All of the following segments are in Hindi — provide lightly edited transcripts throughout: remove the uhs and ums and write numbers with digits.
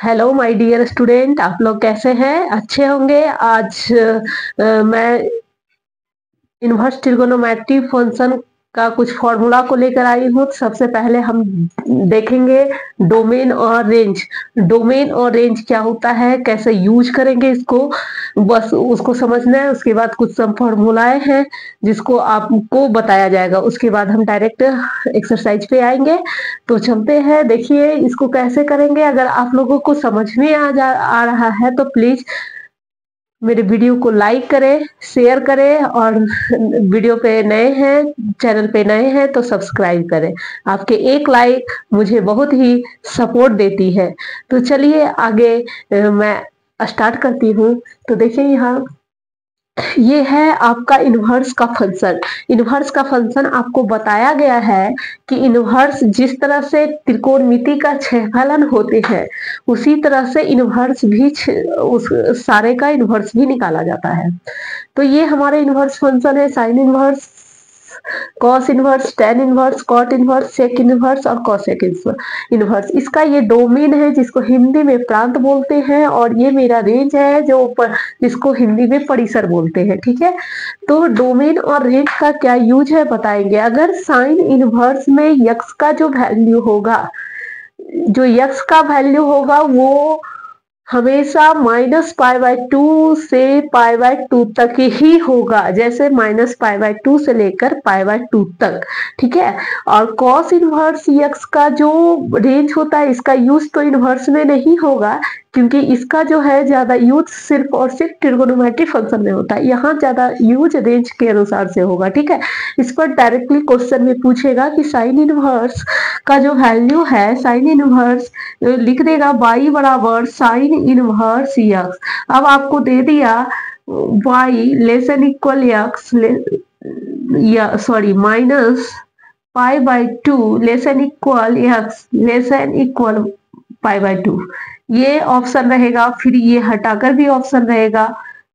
हेलो माय डियर स्टूडेंट, आप लोग कैसे हैं? अच्छे होंगे। आज मैं इनवर्स ट्रिगोनोमेट्री फंक्शन का कुछ फॉर्मूला को लेकर आई हूँ। सबसे पहले हम देखेंगे डोमेन और रेंज। डोमेन और रेंज क्या होता है, कैसे यूज करेंगे इसको, बस उसको समझना है। उसके बाद कुछ सम फॉर्मूलाएं हैं जिसको आपको बताया जाएगा। उसके बाद हम डायरेक्ट एक्सरसाइज पे आएंगे। तो चलते हैं, देखिए इसको कैसे करेंगे। अगर आप लोगों को समझ में आ रहा है तो प्लीज मेरे वीडियो को लाइक करें, शेयर करें, और वीडियो पे नए हैं, चैनल पे नए हैं तो सब्सक्राइब करें। आपके एक लाइक मुझे बहुत ही सपोर्ट देती है। तो चलिए आगे मैं स्टार्ट करती हूँ। तो देखिए यहाँ ये है आपका इनवर्स का फंक्शन। इनवर्स का फंक्शन आपको बताया गया है कि इनवर्स जिस तरह से त्रिकोणमिति का क्षेत्रफलन होते हैं उसी तरह से इनवर्स भी उस सारे का इनवर्स भी निकाला जाता है। तो ये हमारे इनवर्स फंक्शन है। Sine inverse, cos inverse, tan inverse, cot inverse, sec inverse और कॉसेक इनवर्स। इसका ये डोमेन है जिसको हिंदी में प्रांत बोलते हैं, और ये मेरा रेंज है जो जिसको हिंदी में परिसर बोलते हैं। ठीक है, तो डोमेन और रेंज का क्या यूज है बताएंगे। अगर साइन इनवर्स में यक्स का जो वैल्यू होगा, जो यक्स का वैल्यू होगा वो हमेशा -π/2 से π/2 तक ही होगा। जैसे -π/2 से लेकर π/2 तक। ठीक है, और कॉस इनवर्स यक्स का जो रेंज होता है इसका यूज तो इनवर्स में नहीं होगा, क्योंकि इसका जो है ज्यादा यूज सिर्फ और सिर्फ ट्रिगोनोमेट्री फंक्शन में होता है। यहाँ ज्यादा यूज रेंज के अनुसार से होगा। ठीक है, इस पर डायरेक्टली क्वेश्चन में पूछेगा कि साइन इनवर्स का जो वैल्यू है, साइन इनवर्स लिख देगा y बराबर साइन इनवर्स यक्स। अब आपको दे दिया y less than equal x, sorry -π/2 less than equal x less than equal π/2। ये ऑप्शन रहेगा, फिर ये हटाकर भी ऑप्शन रहेगा,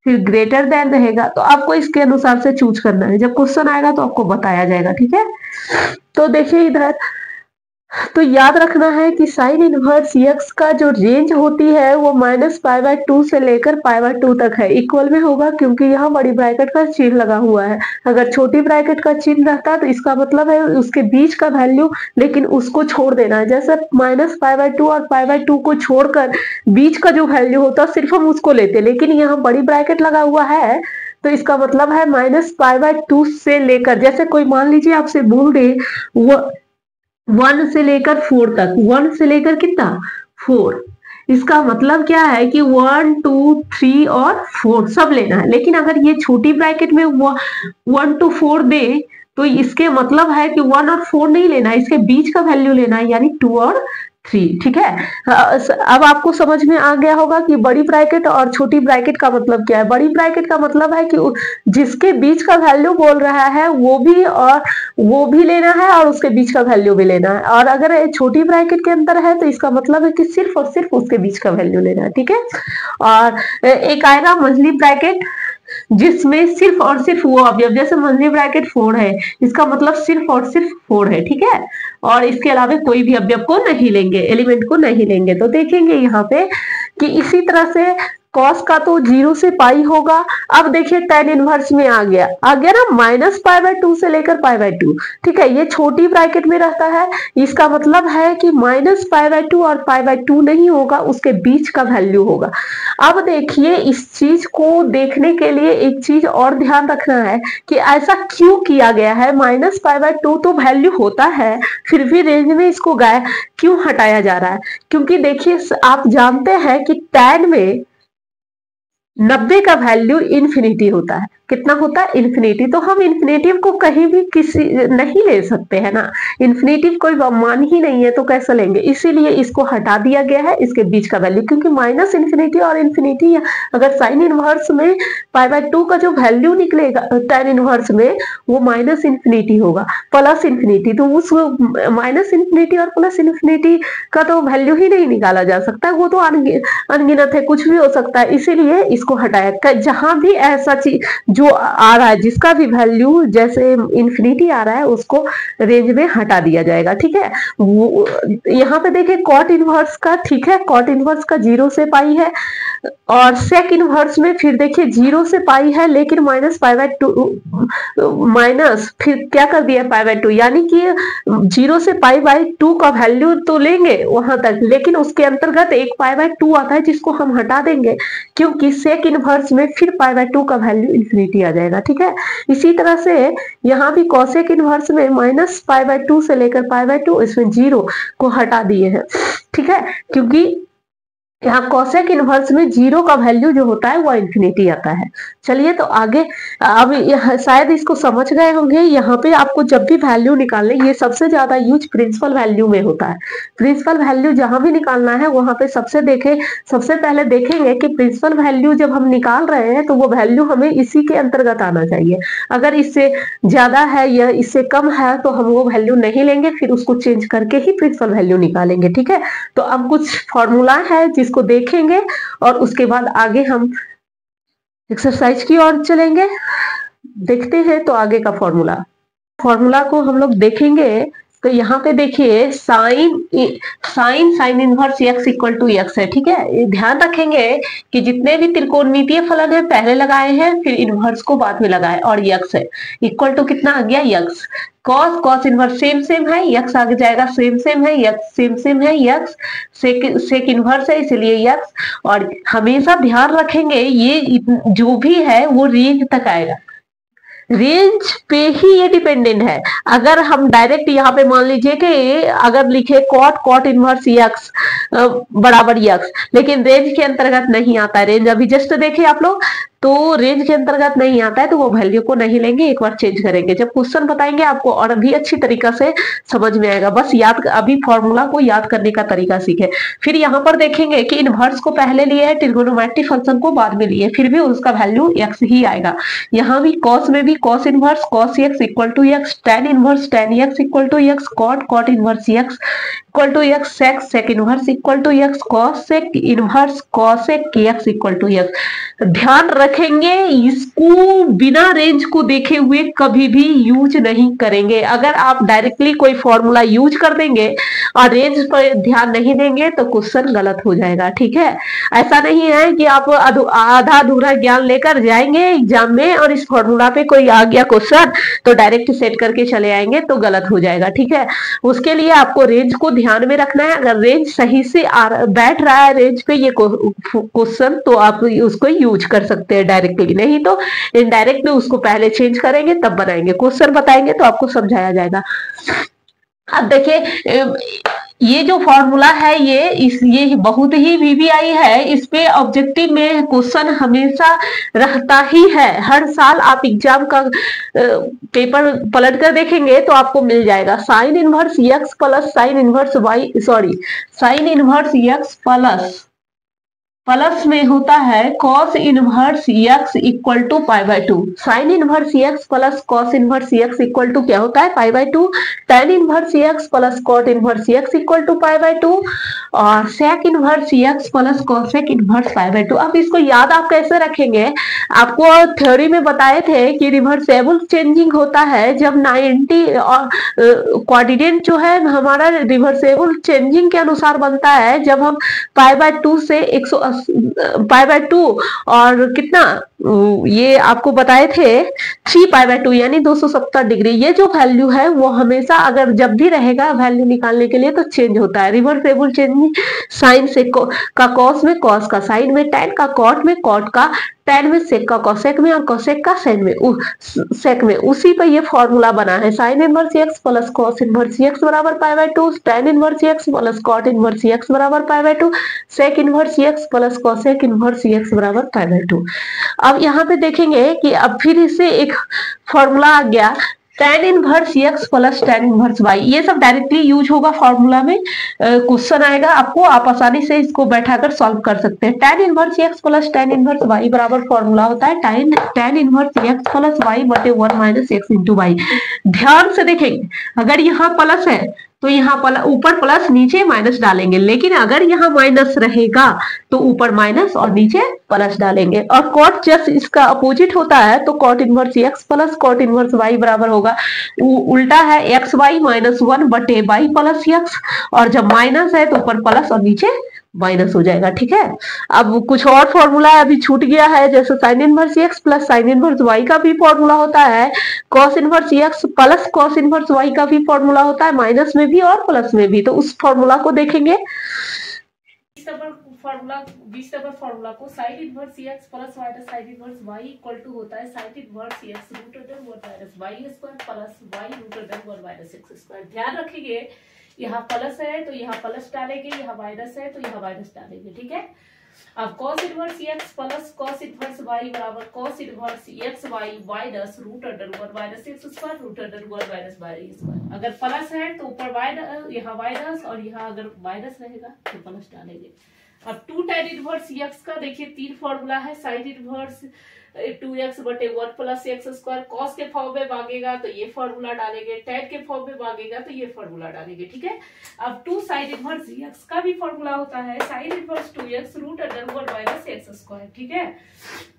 फिर ग्रेटर देन रहेगा। तो आपको इसके अनुसार से चूज करना है। जब क्वेश्चन आएगा तो आपको बताया जाएगा। ठीक है, तो देखिए इधर तो याद रखना है कि साइन इनवर्स यक्स का जो रेंज होती है वो -π/2 से लेकर π/2 तक है। इक्वल में होगा क्योंकि यहाँ बड़ी ब्रैकेट का चिन्ह लगा हुआ है। अगर छोटी ब्रैकेट का चिन्ह रहता तो इसका मतलब है उसके बीच का वैल्यू, लेकिन उसको छोड़ देना है। जैसे -π/2 और π/2 को छोड़कर बीच का जो वैल्यू होता सिर्फ हम उसको लेते, लेकिन यहाँ बड़ी ब्रैकेट लगा हुआ है तो इसका मतलब है -π/2 से लेकर, जैसे कोई मान लीजिए आपसे बोल दे वो 1 से लेकर 4 तक, 1 से लेकर कितना 4, इसका मतलब क्या है कि 1 2 3 और 4 सब लेना है। लेकिन अगर ये छोटी ब्रैकेट में 1 to 4 दे तो इसके मतलब है कि 1 और 4 नहीं लेना है, इसके बीच का वैल्यू लेना है, यानी 2 और 3। ठीक है, अब आपको समझ में आ गया होगा कि बड़ी ब्रैकेट और छोटी ब्रैकेट का मतलब क्या है। बड़ी ब्रैकेट का मतलब है कि जिसके बीच का वैल्यू बोल रहा है वो भी लेना है और उसके बीच का वैल्यू भी लेना है। और अगर छोटी ब्रैकेट के अंदर है तो इसका मतलब है कि सिर्फ और सिर्फ उसके बीच का वैल्यू लेना है। ठीक है, और एक आएगा मंझली ब्रैकेट जिसमें सिर्फ और सिर्फ वो अवयव, जैसे मंझली ब्रैकेट 4 है, इसका मतलब सिर्फ और सिर्फ 4 है। ठीक है, और इसके अलावा कोई भी अवयव को नहीं लेंगे, एलिमेंट को नहीं लेंगे। तो देखेंगे यहाँ पे कि इसी तरह से कॉस का तो 0 से पाई होगा। अब देखिए टेन इनवर्स में आ गया ना -π/2 से लेकर π/2। ठीक है, ये छोटी ब्रैकेट में रहता है, इसका मतलब है कि -π/2 और π/2 नहीं होगा, उसके बीच का वैल्यू होगा। अब देखिए इस चीज को देखने के लिए एक चीज और ध्यान रखना है कि ऐसा क्यों किया गया है। -π/2 तो वैल्यू होता है, फिर भी रेंज में इसको क्यों हटाया जा रहा है, क्योंकि देखिए आप जानते हैं कि tan में 90 का वैल्यू इन्फिनिटी होता है। कितना होता है? इन्फिनिटी। तो हम इन्फिनेटिव को कहीं भी किसी नहीं ले सकते है ना, इन्फिनेटिव कोई मान ही नहीं है तो कैसे लेंगे, इसीलिए इसको हटा दिया गया है, इसके बीच का वैल्यू। क्योंकि माइनस इन्फिनिटी और इन्फिनिटी, अगर साइन इनवर्स में π/2 का जो वैल्यू निकलेगा tan इनवर्स में वो माइनस इन्फिनिटी होगा, प्लस इन्फिनिटी। तो उस माइनस इन्फिनिटी और प्लस इन्फिनिटी का तो वैल्यू ही नहीं निकाला जा सकता, वो तो अनगिनत है, कुछ भी हो सकता है। इसीलिए इसको हटाया। जहां भी ऐसा चीज जो आ रहा है, जिसका भी वैल्यू जैसे इन्फिनिटी आ रहा है, उसको रेंज में हटा दिया जाएगा। ठीक है, यहाँ पे देखिए कॉट इनवर्स का, ठीक है, कॉट इनवर्स का 0 से पाई है, और सेक इनवर्स में फिर देखिए 0 से पाई है, लेकिन माइनस पाई बाय 2, माइनस फिर क्या कर दिया पाई बाय 2, यानी कि 0 से पाई बाय 2 का वैल्यू तो लेंगे वहां तक, लेकिन उसके अंतर्गत एक पाई बाय 2 आता है जिसको हम हटा देंगे, क्योंकि सेक इनवर्स में फिर पाई बाय 2 का वैल्यू इन्फिनिटी आ जाएगा। ठीक है, इसी तरह से यहाँ भी कॉसेक इनवर्स में माइनस पाई बाय 2 से लेकर पाई बाय 2, इसमें 0 को हटा दिए हैं। ठीक है, क्योंकि यहाँ कॉसेक इनवर्स में 0 का वैल्यू जो होता है वो इन्फिनिटी आता है। चलिए तो आगे, अब शायद इसको समझ गए होंगे। यहाँ पे आपको जब भी वैल्यू निकालने, ये सबसे ज्यादा यूज प्रिंसिपल वैल्यू में होता है। प्रिंसिपल वैल्यू जहां भी निकालना है वहां पे सबसे पहले देखेंगे कि प्रिंसिपल वैल्यू जब हम निकाल रहे हैं तो वो वैल्यू हमें इसी के अंतर्गत आना चाहिए। अगर इससे ज्यादा है या इससे कम है तो हम वो वैल्यू नहीं लेंगे, फिर उसको चेंज करके ही प्रिंसिपल वैल्यू निकालेंगे। ठीक है, तो अब कुछ फॉर्मूला है को देखेंगे और उसके बाद आगे हम एक्सरसाइज की ओर चलेंगे। देखते हैं तो आगे का फॉर्मूला को हम लोग देखेंगे। तो यहाँ पे देखिए sine inverse x equal to x है। ठीक है, ध्यान रखेंगे कि जितने भी त्रिकोणमितीय फलन है पहले लगाए हैं, फिर इनवर्स को बाद में लगाए, और एक्स है इक्वल टू कितना आ गया एक्स, कॉस इनवर्स सेम है, यक्स आगे जाएगा सेम है, यक्स सेम है, यक्स सेक इनवर्स है इसलिए यक्स। और हमेशा ध्यान रखेंगे ये जो भी है वो रेंज तक आएगा, रेंज पे ही ये डिपेंडेंट है। अगर हम डायरेक्ट यहाँ पे मान लीजिए कि अगर लिखे कॉट इनवर्स यक्स बराबर यक्स, लेकिन रेंज के अंतर्गत नहीं आता है, रेंज अभी जस्ट देखे आप लोग, तो रेंज के अंतर्गत नहीं आता है तो वो वैल्यू को नहीं लेंगे, एक बार चेंज करेंगे। जब क्वेश्चन बताएंगे आपको और भी अच्छी तरीका से समझ में आएगा। बस अभी फॉर्मूला को याद करने का तरीका सीखे। फिर यहाँ पर देखेंगे कि इनवर्स को पहले लिए है, ट्रिगोनोमेट्रिक फंक्शन को बाद में लिए, फिर भी उसका वैल्यू एक्स ही आएगा। यहाँ भी कॉस में भी cos inverse cos x equal to x, tan inverse tan x equal to x, cot inverse x equal to x, sec inverse equal to x, cosec inverse cosec x equal to x. ध्यान रखेंगे इसको बिना रेंज को देखे हुए कभी भी यूज नहीं करेंगे। अगर आप डायरेक्टली कोई फॉर्मूला यूज कर देंगे और रेंज पर ध्यान नहीं देंगे तो क्वेश्चन गलत हो जाएगा। ठीक है, ऐसा नहीं है कि आप आधा अधूरा ज्ञान लेकर जाएंगे एग्जाम में और इस फॉर्मूला पे कोई आ गया क्वेश्चन तो डायरेक्ट सेट करके चले आएंगे तो गलत हो जाएगा। ठीक है, उसके लिए आपको रेंज को ध्यान में रखना है। अगर रेंज सही से बैठ रहा है रेंज पे ये क्वेश्चन तो आप उसको यूज कर सकते हैं डायरेक्टली, नहीं तो इनडायरेक्टली उसको पहले चेंज करेंगे तब बनाएंगे। क्वेश्चन बताएंगे तो आपको समझाया जाएगा। अब देखिए ये जो फॉर्मूला है ये बहुत ही वीवीआई है, इस पे ऑब्जेक्टिव में क्वेश्चन हमेशा रहता ही है। हर साल आप एग्जाम का पेपर पलट कर देखेंगे तो आपको मिल जाएगा sine inverse x plus sine inverse y, sorry sine inverse x plus में होता है cos inverse x equal to pi by 2। Sine inverse x plus cos inverse x equal to क्या होता है pi by 2। Tan inverse x plus cot inverse x equal to pi by 2 और sec inverse x plus cosec inverse pi by 2। अब इसको याद आप कैसे रखेंगे, आपको थ्योरी में बताए थे कि रिवर्सेबल चेंजिंग होता है जब 90 और कोऑर्डिनेट जो है हमारा रिवर्सेबल चेंजिंग के अनुसार बनता है जब हम पाई बाय 2 से 180 पाई बाय 2 और कितना ये आपको बताए थे 3 पाई बाय 2 यानी 270 डिग्री। ये जो वैल्यू है वो हमेशा अगर जब भी रहेगा वैल्यू निकालने के लिए तो चेंज होता है। रिवर्सेबल चेंज साइन से का कॉस में, कॉस का साइन में, टेन का कॉट में, कॉट का टेन में, सेक का कॉसेक में और कॉसेक का सेक में, उसी पर ये फॉर्मूला बना है। Sine inverse x plus cos inverse x बराबर pi by 2, tan inverse x plus cot inverse x बराबर pi by 2, sec inverse x plus cosec inverse x बराबर पाई बाय 2। अब यहाँ पे देखेंगे कि अब फिर इससे एक फॉर्मूला आ गया tan inverse x plus tan inverse y. ये सब डायरेक्टली यूज होगा फॉर्मूला में, क्वेश्चन आएगा आपको, आप आसानी से इसको बैठाकर सॉल्व कर सकते हैं। Tan inverse x plus tan inverse y बराबर फॉर्मूला होता है tan inverse x plus y बटे 1 माइनस एक्स इंटू वाई। ध्यान से देखेंगे अगर यहाँ प्लस है तो यहाँ ऊपर प्लस नीचे माइनस डालेंगे, लेकिन अगर यहाँ माइनस रहेगा तो ऊपर माइनस और नीचे प्लस डालेंगे। और कॉट जस्ट इसका अपोजिट होता है, तो cot inverse x plus cot inverse y बराबर होगा, उल्टा है एक्स वाई -1 बटे वाई प्लस एक्स, और जब माइनस है तो ऊपर प्लस और नीचे माइनस हो जाएगा। ठीक है, अब कुछ और फॉर्मूला अभी छूट गया है, जैसे sine inverse x plus sine inverse y का भी फॉर्मूला होता है, cos inverse x plus cos inverse y का भी फॉर्मूला होता है, माइनस में भी और प्लस में भी। तो उस फॉर्मूला को देखेंगे। फॉर्मूला को sine inverse x plus minus sine inverse y equal to होता है sine inverse x root under 1 minus y square plus y root under 1 minus x square. ध्यान रखिए, यहाँ प्लस है तो यहाँ प्लस डालेंगे, यहाँ माइनस है तो यहाँ माइनस डालेंगे। ठीक है, अब cos inverse x plus cos inverse y बराबर cos inverse x y minus root under 1 minus x square root under 1 minus y square. अगर प्लस है तो ऊपर माइनस, यहाँ माइनस, और यहाँ अगर माइनस रहेगा तो प्लस डालेंगे। अब 2 tan इनवर्स एक्स का देखिए 3 फॉर्मूला है, साइन इनवर्स 2x बटे 1 प्लस एक्स स्क्वायर, कॉस के फॉर्म में मांगेगा तो ये फॉर्मूला डालेंगे, टैन के फॉर्म में मांगेगा तो ये फॉर्मूला डालेंगे। ठीक है, अब 2 साइन इनवर्स एक्स का भी फॉर्मूला होता है sine inverse 2x root under 1 minus x square. ठीक है,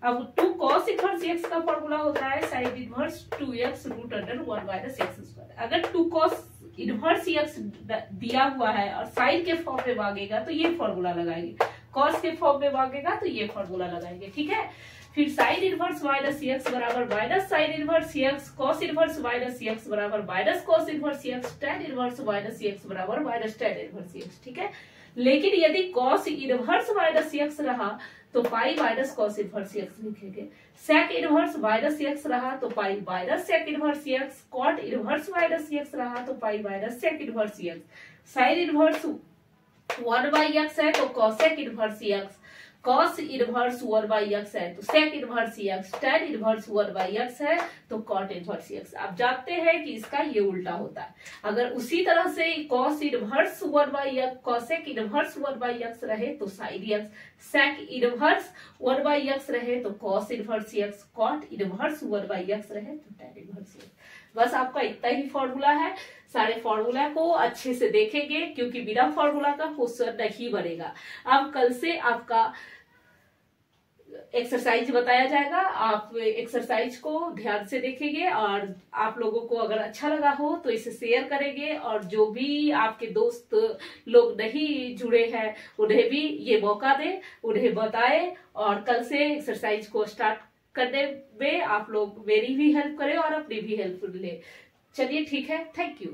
अब 2 कॉस इनवर्स एक्स का फॉर्मूला होता है sine inverse 2x root under 1 minus x square. अगर 2 कॉस इनवर्स एक्स दिया हुआ है और साइन के फॉर्म में मांगेगा तो ये फॉर्मूला लगाएंगे, कॉस के फॉर्म में मांगेगा तो ये फॉर्मूला लगाएंगे। ठीक है, फिर साइन इनवर्स माइनस एक्स बराबर minus sine inverse x, cos inverse minus x बराबर minus cos inverse x, tan inverse minus x बराबर माइनस टैन इनवर्स एक्स। ठीक है, लेकिन यदि कॉस इनवर्स माइनस एक्स रहा तो pi minus cos inverse x लिखेंगे, सेक इनवर्स माइनस एक्स रहा तो pi minus sec inverse x, cot inverse minus x रहा तो pi minus sec inverse x, sine inverse 1 by x है तो cosec inverse x, cos inverse 1 by x है तो sec inverse x, tan inverse 1 by x है तो कॉट इनवर्स एक्स। आप जानते हैं कि इसका ये उल्टा होता है। अगर उसी तरह से cos inverse 1 by x, cosec inverse 1 by x रहे तो sine x, sec inverse 1 by x रहे तो cos inverse x, cot inverse 1 by x रहे तो टैन इनवर्स एक्स। बस आपका इतना ही फॉर्मूला है। सारे फॉर्मूला को अच्छे से देखेंगे क्योंकि बिना फॉर्मूला का क्वेश्चन नहीं बनेगा। अब कल से आपका एक्सरसाइज बताया जाएगा, आप एक्सरसाइज को ध्यान से देखेंगे और आप लोगों को अगर अच्छा लगा हो तो इसे शेयर करेंगे, और जो भी आपके दोस्त लोग नहीं जुड़े हैं उन्हें भी ये मौका दें, उन्हें बताएं, और कल से एक्सरसाइज को स्टार्ट करने में आप लोग मेरी भी हेल्प करें और अपनी भी हेल्प लें। चलिए ठीक है, थैंक यू।